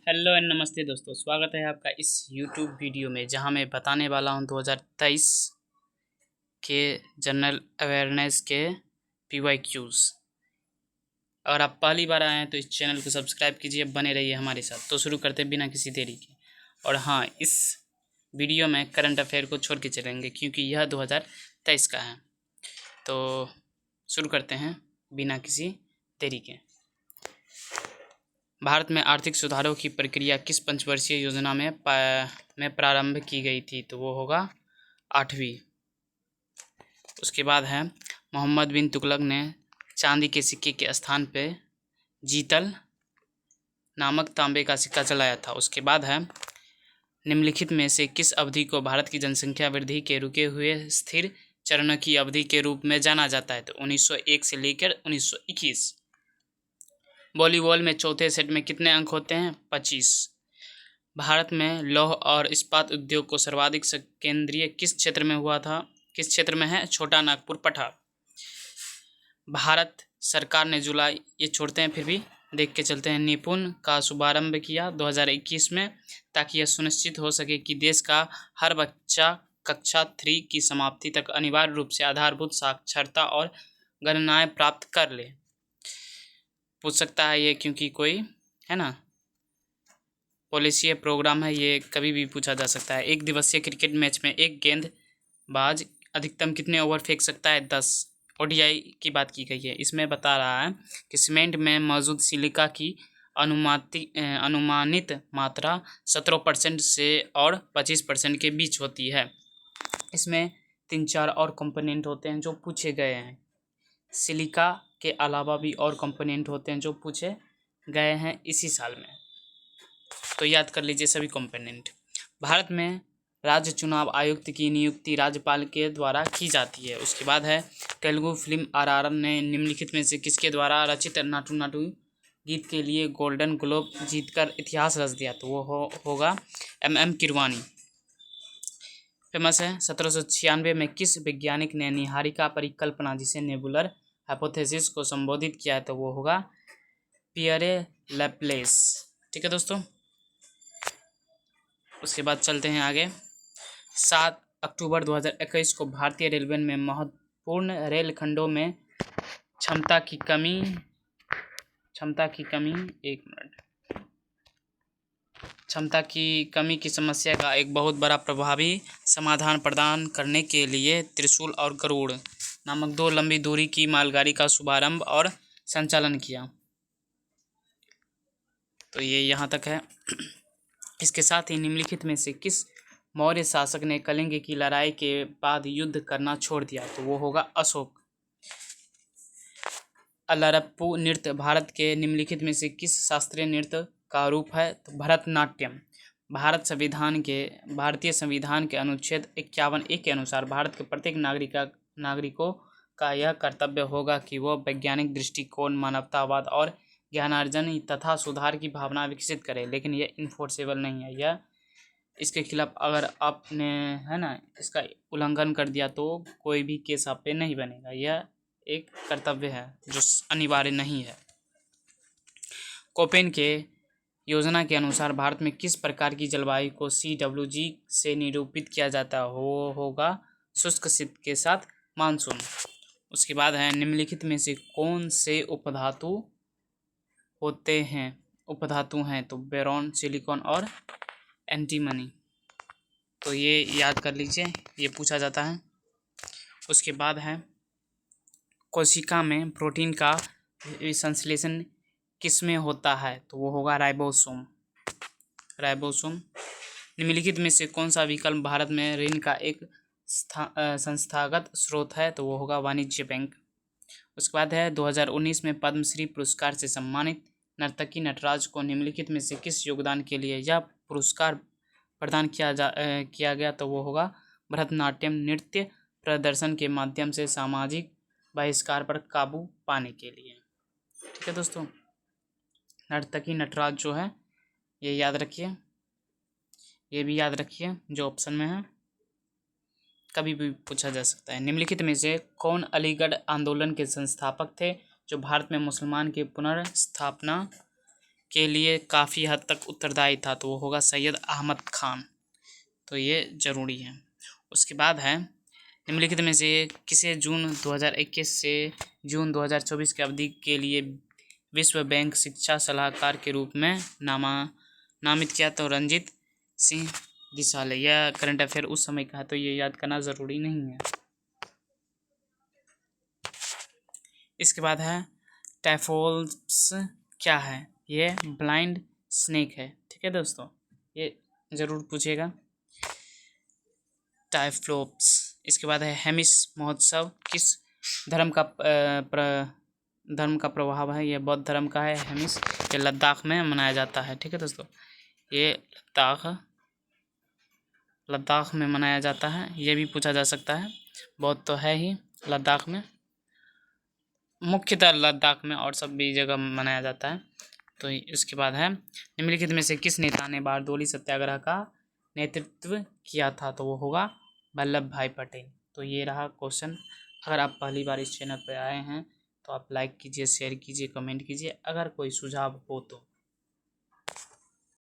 Hello and नमस्ते दोस्तों, स्वागत है आपका इस YouTube वीडियो में जहां मैं बताने वाला हूं 2023 के जनरल अवेयरनेस के PYQs। अगर आप पहली बार आए हैं तो इस चैनल को सब्सक्राइब कीजिए, बने रहिए हमारे साथ। तो शुरू करते हैं बिना किसी देरी के। और हाँ, इस वीडियो में करंट अफेयर को छोड़ के चलेंगे क्योंकि यह 2023 का है। तो शुरू करते हैं बिना किसी देरी के। भारत में आर्थिक सुधारों की प्रक्रिया किस पंचवर्षीय योजना में प्रारंभ की गई थी? तो वो होगा 8वीं। उसके बाद है मोहम्मद बिन तुगलक ने चांदी के सिक्के के स्थान पे जीतल नामक तांबे का सिक्का चलाया था। उसके बाद है निम्नलिखित में से किस अवधि को भारत की जनसंख्या वृद्धि के रुके हुए स्थिर चरण की अवधि के रूप में जाना जाता है? तो 1901 से लेकर 1921। वॉलीबॉल में चौथे सेट में कितने अंक होते हैं? 25। भारत में लौह और इस्पात उद्योग को सर्वाधिक केंद्रीय किस क्षेत्र में हुआ था? किस क्षेत्र में है? छोटा नागपुर पठा। भारत सरकार ने जुलाई, ये छोड़ते हैं फिर भी देख के चलते हैं, निपुण का शुभारंभ किया 2021 में, ताकि यह सुनिश्चित हो सके कि देश का हर बच्चा कक्षा 3 की समाप्ति तक अनिवार्य रूप से आधारभूत साक्षरता और गणनाएं प्राप्त कर ले। पूछ सकता है ये, क्योंकि कोई है ना पॉलिसी या प्रोग्राम है, ये कभी भी पूछा जा सकता है। एक दिवसीय क्रिकेट मैच में एक गेंदबाज अधिकतम कितने ओवर फेंक सकता है? 10। ओडीआई की बात की गई है। इसमें बता रहा है कि सीमेंट में मौजूद सिलिका की अनुमानित मात्रा 17% से और 25% के बीच होती है। इसमें 3-4 और कंपोनेंट होते हैं जो पूछे गए हैं। सिलिका के अलावा भी और कंपोनेंट होते हैं जो पूछे गए हैं इसी साल में, तो याद कर लीजिए सभी कंपोनेंट। भारत में राज्य चुनाव आयुक्त की नियुक्ति राज्यपाल के द्वारा की जाती है। उसके बाद है तेलुगु फिल्म RRR ने निम्नलिखित में से किसके द्वारा रचित नाटू नाटू गीत के लिए गोल्डन ग्लोब जीतकर इतिहास रच दिया? तो वो होगा MM किरवानी। फेमस है 1796 में किस वैज्ञानिक ने निहारिका परिकल्पना, जिसे नेबुलर हाइपोथेसिस को संबोधित किया है? तो वो होगा पियरे लैप्लेस। ठीक है दोस्तों, उसके बाद चलते हैं आगे। 7 अक्टूबर 2021 को भारतीय रेलवे में महत्वपूर्ण रेल खंडों में क्षमता की कमी की समस्या का एक बहुत बड़ा प्रभावी समाधान प्रदान करने के लिए त्रिशूल और गरुड़ नामक 2 लंबी दूरी की मालगाड़ी का शुभारंभ और संचालन किया। तो ये यहाँ तक है। इसके साथ ही निम्नलिखित में से किस मौर्य शासक ने कलिंग की लड़ाई के बाद युद्ध करना छोड़ दिया? तो वो होगा अशोक। अल्लारप्पू नृत्य भारत के निम्नलिखित में से किस शास्त्रीय नृत्य का रूप है? तो भरतनाट्यम। भारतीय संविधान के अनुच्छेद 51A के अनुसार भारत के प्रत्येक नागरिकों का यह कर्तव्य होगा कि वह वैज्ञानिक दृष्टिकोण, मानवतावाद और ज्ञानार्जन तथा सुधार की भावना विकसित करे, लेकिन यह इन्फोर्सेबल नहीं है। यह इसके खिलाफ अगर आपने है ना इसका उल्लंघन कर दिया तो कोई भी केस आप पे नहीं बनेगा। यह एक कर्तव्य है जो अनिवार्य नहीं है। कोपेन के योजना के अनुसार भारत में किस प्रकार की जलवायु को CWG से निरूपित किया जाता है? होगा शुष्क शीत के साथ मानसून। उसके बाद है निम्नलिखित में से कौन से उपधातु हैं? तो बोरॉन, सिलिकॉन और एंटीमनी। तो ये याद कर लीजिए, ये पूछा जाता है। उसके बाद है कोशिका में प्रोटीन का संश्लेषण किसमें होता है? तो वो होगा राइबोसोम। निम्नलिखित में से कौन सा विकल्प भारत में ऋण का एक संस्थागत स्रोत है? तो वो होगा वाणिज्य बैंक। उसके बाद है 2019 में पद्मश्री पुरस्कार से सम्मानित नर्तकी नटराज को निम्नलिखित में से किस योगदान के लिए यह पुरस्कार प्रदान किया गया? तो वो होगा भरतनाट्यम नृत्य प्रदर्शन के माध्यम से सामाजिक बहिष्कार पर काबू पाने के लिए। ठीक है दोस्तों, नर्तकी नटराज जो है ये याद रखिए, ये भी याद रखिए जो ऑप्शन में है, कभी भी पूछा जा सकता है। निम्नलिखित में से कौन अलीगढ़ आंदोलन के संस्थापक थे, जो भारत में मुसलमान की पुनर्स्थापना के लिए काफ़ी हद तक उत्तरदायी था, तो वो होगा सैयद अहमद खान। तो ये ज़रूरी है। उसके बाद है निम्नलिखित में से किसे जून 2021 से जून 2024 की अवधि के लिए विश्व बैंक शिक्षा सलाहकार के रूप में नामित किया? तो रंजीत सिंह दिसाले। यह करंट अफेयर उस समय का है, तो ये याद करना ज़रूरी नहीं है। इसके बाद है टाइफोल्स क्या है? ये ब्लाइंड स्नेक है। ठीक है दोस्तों, ये ज़रूर पूछेगा टाइफ्लोप्स। इसके बाद है हेमिस महोत्सव किस धर्म का प्रभाव है? यह बौद्ध धर्म का है हेमिस। ये लद्दाख में मनाया जाता है। ठीक है दोस्तों, ये लद्दाख में मनाया जाता है। ये भी पूछा जा सकता है। बौद्ध तो है ही लद्दाख में, मुख्यतः लद्दाख में, और सब भी जगह मनाया जाता है। तो इसके बाद है निम्नलिखित में से किस नेता ने बारडोली सत्याग्रह का नेतृत्व किया था? तो वो होगा वल्लभ भाई पटेल। तो ये रहा क्वेश्चन। अगर आप पहली बार इस चैनल पर आए हैं तो आप लाइक कीजिए, शेयर कीजिए, कमेंट कीजिए। अगर कोई सुझाव हो तो